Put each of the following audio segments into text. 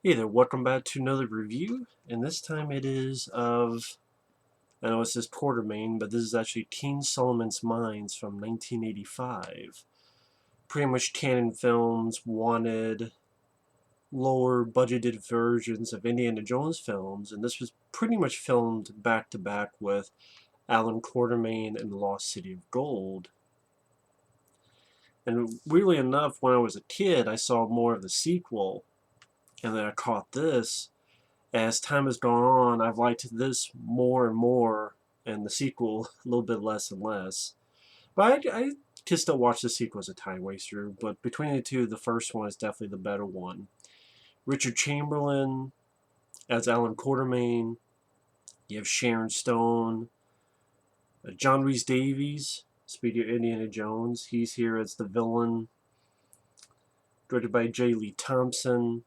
Hey there, welcome back to another review, and this time it is of, I know it says Quatermain, but this is actually Teen Solomon's Mines from 1985. Pretty much Canon Films wanted lower budgeted versions of Indiana Jones films, and this was pretty much filmed back to back with Allan Quatermain and the Lost City of Gold. And weirdly enough, when I was a kid, I saw more of the sequel, and then I caught this. As time has gone on, I've liked this more and more, and the sequel a little bit less and less. But I can still watch the sequel as a time waster, but between the two, the first one is definitely the better one. Richard Chamberlain as Allan Quatermain. You have Sharon Stone. John Rhys-Davies, speaking of Indiana Jones, he's here as the villain. Directed by J. Lee Thompson.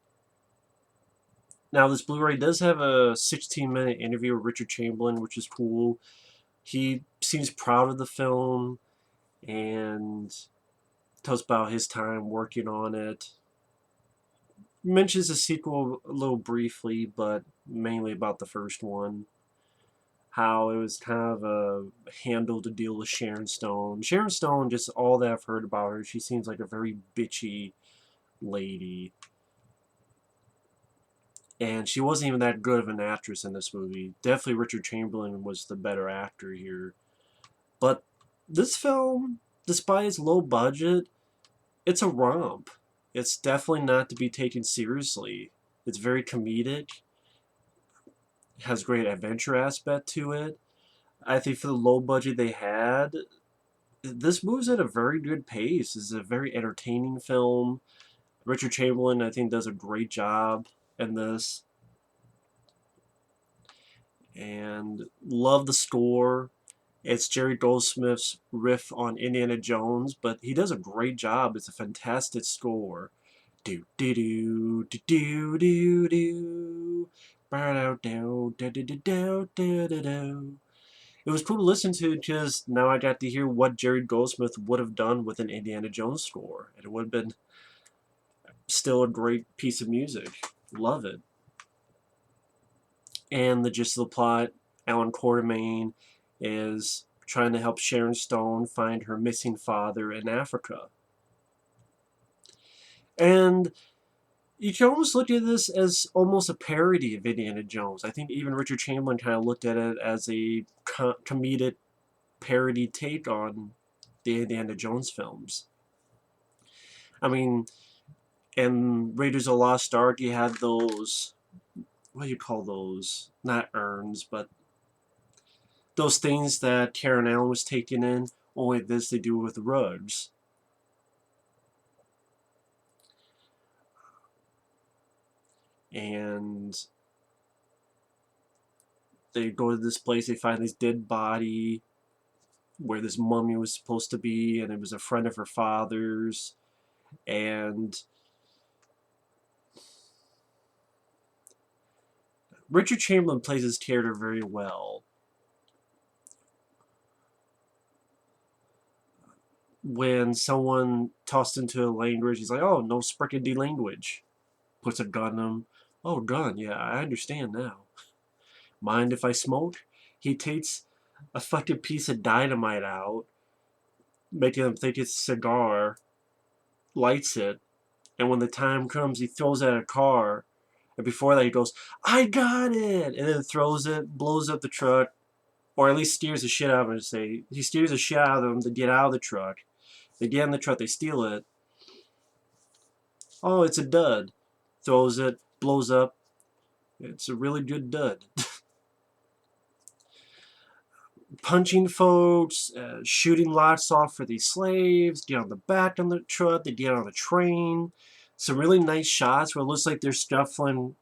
Now, this Blu-ray does have a 16-minute interview with Richard Chamberlain, which is cool. He seems proud of the film and tells about his time working on it. Mentions the sequel a little briefly, but mainly about the first one. How it was kind of a handle to deal with Sharon Stone. Sharon Stone, just all that I've heard about her, she seems like a very bitchy lady. And she wasn't even that good of an actress in this movie. Definitely Richard Chamberlain was the better actor here. But this film, despite its low budget, it's a romp. It's definitely not to be taken seriously. It's very comedic. It has great adventure aspect to it. I think for the low budget they had, this moves at a very good pace. It's a very entertaining film. Richard Chamberlain, I think, does a great job in this. And love the score. It's Jerry Goldsmith's riff on Indiana Jones, but he does a great job. It's a fantastic score. Do do do do do do do. It was cool to listen to because now I got to hear what Jerry Goldsmith would have done with an Indiana Jones score. And it would have been still a great piece of music. Love it. And the gist of the plot, Allan Quatermain is trying to help Sharon Stone find her missing father in Africa. And you can almost look at this as almost a parody of Indiana Jones. I think even Richard Chamberlain kind of looked at it as a comedic parody take on the Indiana Jones films. I mean, in Raiders of the Lost Ark, you had those, what do you call those? Not urns, but those things that Karen Allen was taking in, only this they do with rugs. And they go to this place, they find this dead body where this mummy was supposed to be, and it was a friend of her father's. And Richard Chamberlain plays his character very well. When someone tossed into a language, he's like, oh, no sprickety language. Puts a gun in him. Oh, gun, yeah, I understand now. Mind if I smoke? He takes a fucking piece of dynamite out, making him think it's a cigar, lights it, and when the time comes, he throws it at a car. And before that, he goes, I got it! And then throws it, blows up the truck, or at least steers the shit out of him. He steers the shit out of them to get out of the truck. They get in the truck, they steal it. Oh, it's a dud. Throws it, blows up. It's a really good dud. Punching folks, shooting lots off for these slaves, get on the back of the truck, they get on the train. Some really nice shots where it looks like they're scuffling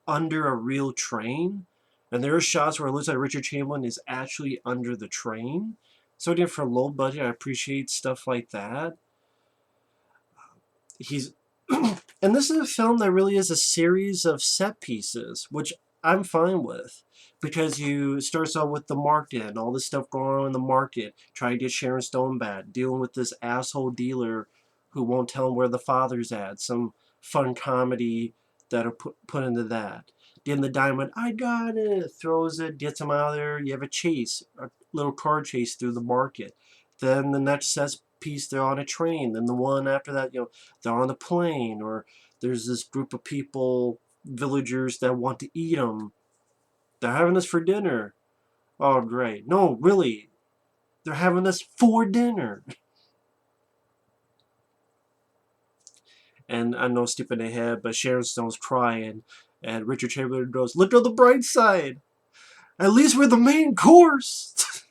under a real train. And there are shots where it looks like Richard Chamberlain is actually under the train. So again, for low budget, I appreciate stuff like that. And this is a film that really is a series of set pieces, which I'm fine with. Because you starts out with the market and all this stuff going on in the market, trying to get Sharon Stone back, dealing with this asshole dealer who won't tell him where the father's at. Some fun comedy that are put into that. Then the diamond, I got it, throws it, gets him out of there. You have a chase, a little car chase through the market. Then the next set piece, they're on a train. Then the one after that, they're on a plane, or there's this group of people, villagers that want to eat them. They're having this for dinner. Oh, great. No, really, they're having this for dinner. And I know skipping ahead, but Sharon Stone's crying, and Richard Chamberlain goes, "Look on the bright side. At least we're the main course."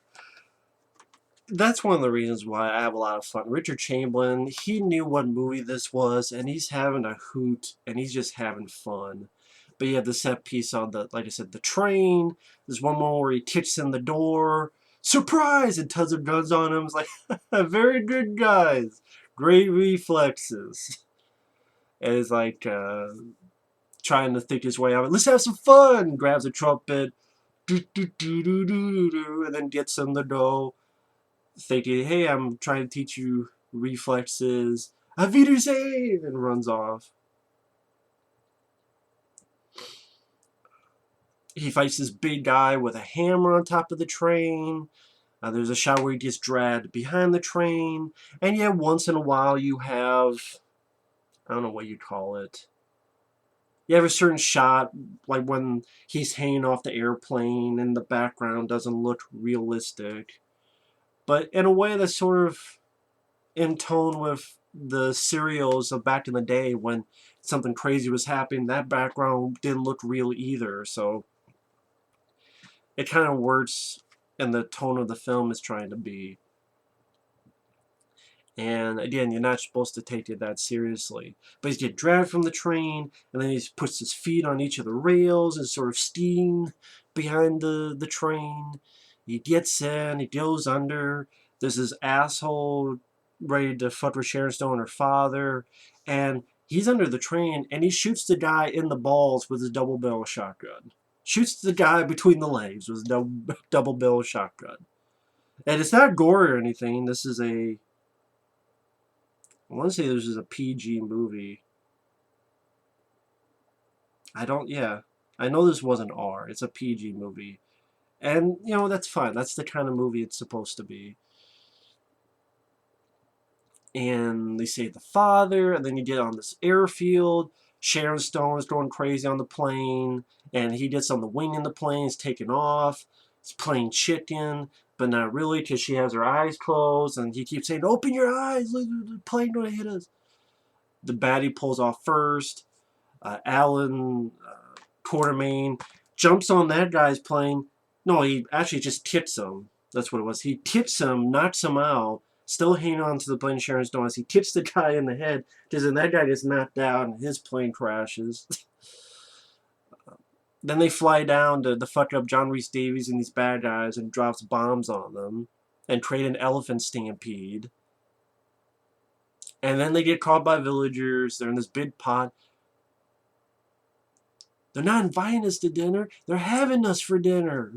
That's one of the reasons why I have a lot of fun. Richard Chamberlain, he knew what movie this was, and he's having a hoot, and he's just having fun. But you have the set piece on the, like I said, the train. There's one more where he kicks in the door. Surprise! And tons of guns on him. It's like, very good, guys. Great reflexes. And it's like trying to think his way out. Let's have some fun! Grabs a trumpet. And then gets in the dough. Thinking, hey, I'm trying to teach you reflexes. Auf Wiedersehen! And runs off. He fights this big guy with a hammer on top of the train. There's a shot where he gets dragged behind the train. And yeah, once in a while you have, I don't know what you'd call it. You have a certain shot, like when he's hanging off the airplane and the background doesn't look realistic. But in a way that's sort of in tone with the serials of back in the day when something crazy was happening. That background didn't look real either, so it kind of works in the tone of the film is trying to be. And again, you're not supposed to take it that seriously. But he's getting dragged from the train, and then he puts his feet on each of the rails and sort of steam behind the train. He gets in, he goes under. There's this asshole ready to fuck with Sharon Stone and her father. And he's under the train, and he shoots the guy in the balls with his double-barrel shotgun. Shoots the guy between the legs with his double-barrel shotgun. And it's not gore or anything. This is a... I want to say this is a PG movie. I know this wasn't R. It's a PG movie. And, that's fine. That's the kind of movie it's supposed to be. And they save the father, and then you get on this airfield. Sharon Stone is going crazy on the plane, and he gets on the wing in the plane. He's taking off. He's playing chicken, but not really because she has her eyes closed, and he keeps saying, "Open your eyes, the plane going to hit us." The baddie pulls off first. Allan Quatermain jumps on that guy's plane. No, he actually just tips him. That's what it was. He tips him, knocks him out, still hanging on to the plane Sharon Stone as he tips the guy in the head, because then that guy gets knocked out and his plane crashes. Then they fly down to fuck up John Rhys-Davies and these bad guys and drops bombs on them and create an elephant stampede. And then they get caught by villagers. They're in this big pot. They're not inviting us to dinner. They're having us for dinner.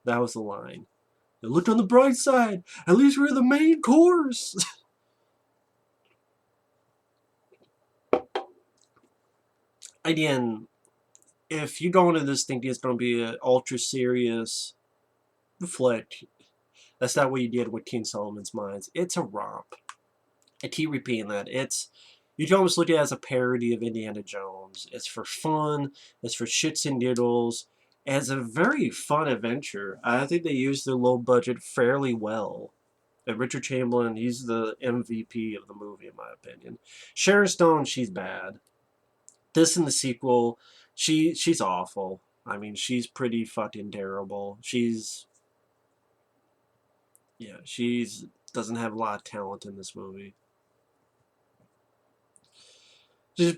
That was the line. Look on the bright side. At least we're the main course. Again, if you go into this thinking it's going to be an ultra serious flick, that's not what you did with King Solomon's Mines. It's a romp. I keep repeating that. You can almost look at it as a parody of Indiana Jones. It's for fun. It's for shits and giggles. It's a very fun adventure. I think they used their low budget fairly well. And Richard Chamberlain, he's the MVP of the movie, in my opinion. Sharon Stone, she's bad. This and the sequel, she's awful. I mean, she's pretty fucking terrible. She doesn't have a lot of talent in this movie. You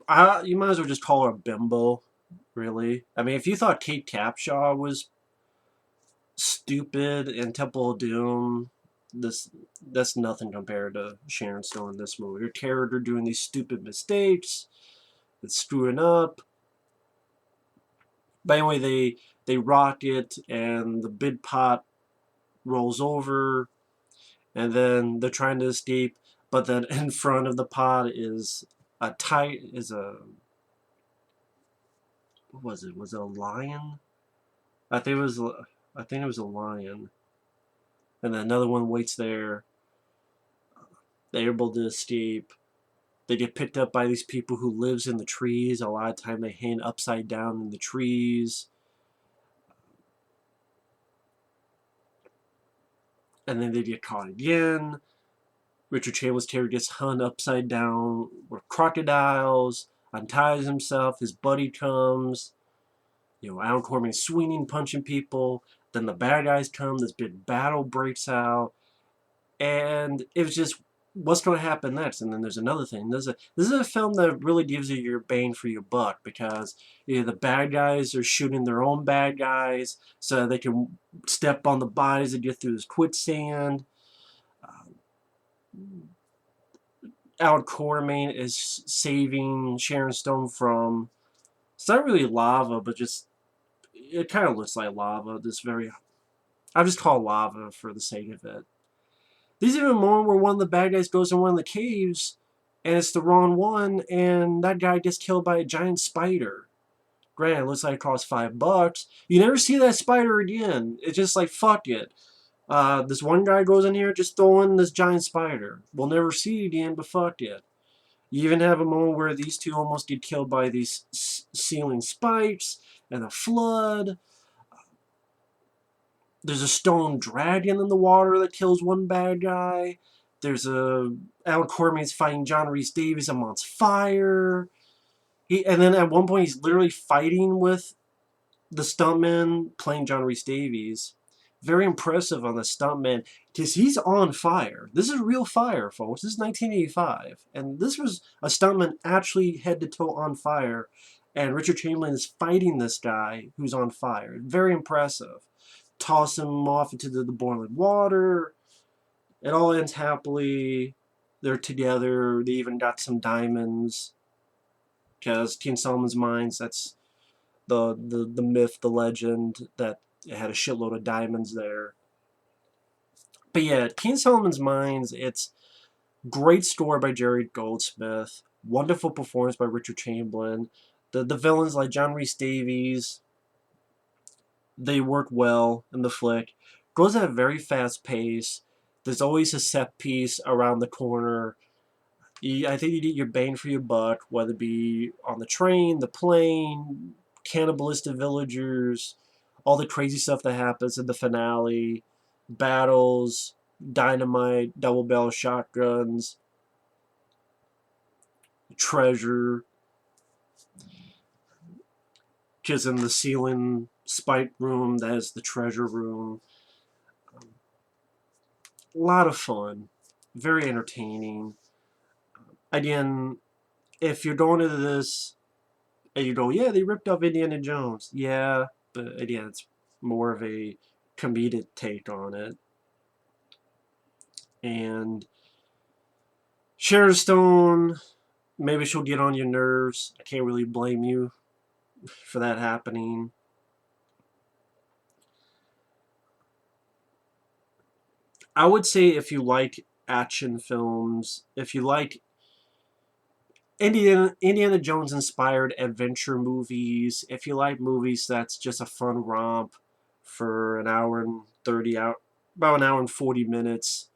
might as well just call her a bimbo, really. I mean, if you thought Kate Capshaw was stupid in Temple of Doom, that's nothing compared to Sharon Stone in this movie. Her character doing these stupid mistakes, it's screwing up. But anyway, they rock it, and the big pot rolls over, and then they're trying to escape, but then in front of the pot is a what was it? Was it a lion? I think it was. I think it was a lion. And then another one waits there. They're able to escape. They get picked up by these people who lives in the trees. A lot of time they hang upside down in the trees. And then they get caught again. Richard Chamberlain's character gets hung upside down with crocodiles, unties himself, his buddy comes. Allan Quatermain swinging, punching people. Then the bad guys come, this big battle breaks out. And it was just, what's going to happen next? And then there's another thing. This is a film that really gives you your bang for your buck, because the bad guys are shooting their own bad guys so they can step on the bodies and get through this quicksand. Allan Quatermain is saving Sharon Stone from, it's not really lava, but just, it kind of looks like lava. I'll just call it lava for the sake of it. There's even a moment where one of the bad guys goes in one of the caves, and it's the wrong one, and that guy gets killed by a giant spider. Granted, it looks like it costs $5. You never see that spider again. It's just like, fuck it. This one guy goes in here, just throw in this giant spider. We'll never see it again, but fuck it. You even have a moment where these two almost get killed by these ceiling spikes and a flood. There's a stone dragon in the water that kills one bad guy. There's Allan Quatermain's fighting John Rhys-Davies amongst fire. And then at one point he's literally fighting with the stuntman playing John Rhys-Davies. Very impressive on the stuntman, because he's on fire. This is real fire, folks. This is 1985. And this was a stuntman actually head to toe on fire. And Richard Chamberlain is fighting this guy who's on fire. Very impressive. Toss him off into the boiling water. It all ends happily. They're together. They even got some diamonds. Because King Solomon's Mines, that's the myth, the legend, that it had a shitload of diamonds there. But yeah, King Solomon's Mines, it's great score by Jerry Goldsmith. Wonderful performance by Richard Chamberlain. The villains like John Rhys-Davies, they work well in the flick. Goes at a very fast pace. There's always a set piece around the corner. I think you get your bang for your buck, whether it be on the train, the plane, cannibalistic villagers, all the crazy stuff that happens in the finale, battles, dynamite, double barrel shotguns, treasure, because in the ceiling spike room, that is the treasure room. A lot of fun, very entertaining. Again, if you're going into this and you go, yeah, they ripped off Indiana Jones. Yeah, but again, it's more of a comedic take on it. And Sharon Stone, maybe she'll get on your nerves. I can't really blame you for that happening. I would say if you like action films, if you like Indiana Jones inspired adventure movies, if you like movies that's just a fun romp for an hour and 30 out, about an hour and 40 minutes,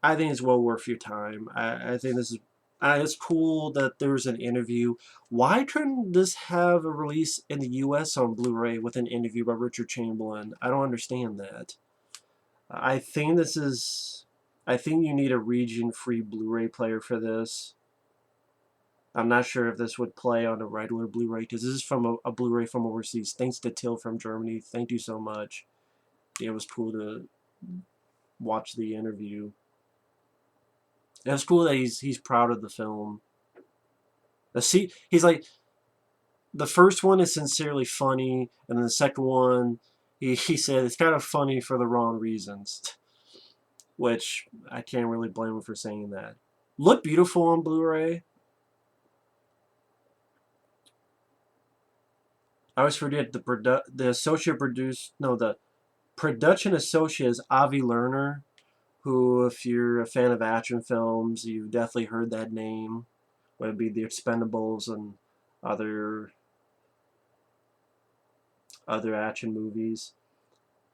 I think it's well worth your time. I think this is it's cool that there's an interview. Why couldn't this have a release in the US on Blu-ray with an interview by Richard Chamberlain? I don't understand that. I think you need a region-free Blu-ray player for this. I'm not sure if this would play on a regular Blu-ray, because this is from a Blu-ray from overseas. Thanks to Till from Germany. Thank you so much. It was cool to watch the interview. It was cool that he's proud of the film. He's like, the first one is sincerely funny, and then the second one, he said it's kind of funny for the wrong reasons. Which, I can't really blame him for saying that. Look beautiful on Blu-ray. I always forget the production associate is Avi Lerner, who, if you're a fan of action films, you've definitely heard that name. Whether it be The Expendables and other action movies.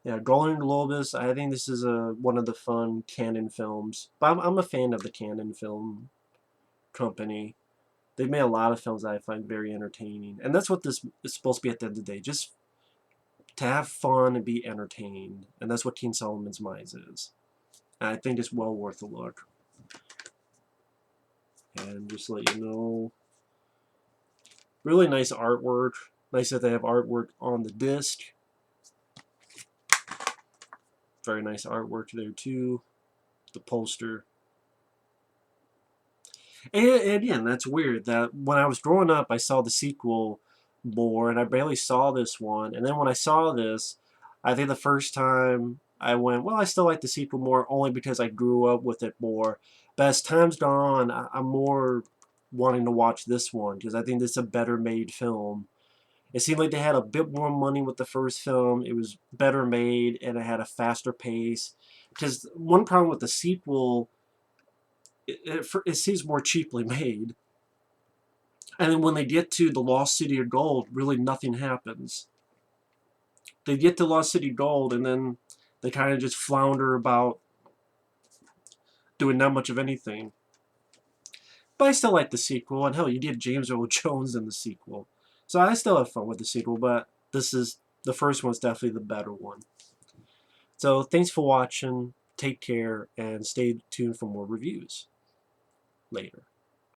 Yeah, Golden Globus. I think this is one of the fun canon films. But I'm a fan of the Canon Film Company. They've made a lot of films that I find very entertaining, and that's what this is supposed to be at the end of the day. Just to have fun and be entertained, and that's what King Solomon's Mines is. And I think it's well worth a look. And just to let you know, really nice artwork. Nice that they have artwork on the disc. Very nice artwork there too. The poster. And again, that's weird that when I was growing up, I saw the sequel more, and I barely saw this one. And then when I saw this, I think the first time I went, well, I still like the sequel more, only because I grew up with it more. But as time's gone on, I'm more wanting to watch this one, because I think this is a better made film. It seemed like they had a bit more money with the first film. It was better made, and it had a faster pace. Because one problem with the sequel, it seems more cheaply made. And then when they get to the Lost City of Gold, really nothing happens. They get to Lost City of Gold, and then they kind of just flounder about doing not much of anything. But I still like the sequel, and hell, you get James Earl Jones in the sequel. So I still have fun with the sequel, but the first one's definitely the better one. So thanks for watching, take care, and stay tuned for more reviews later.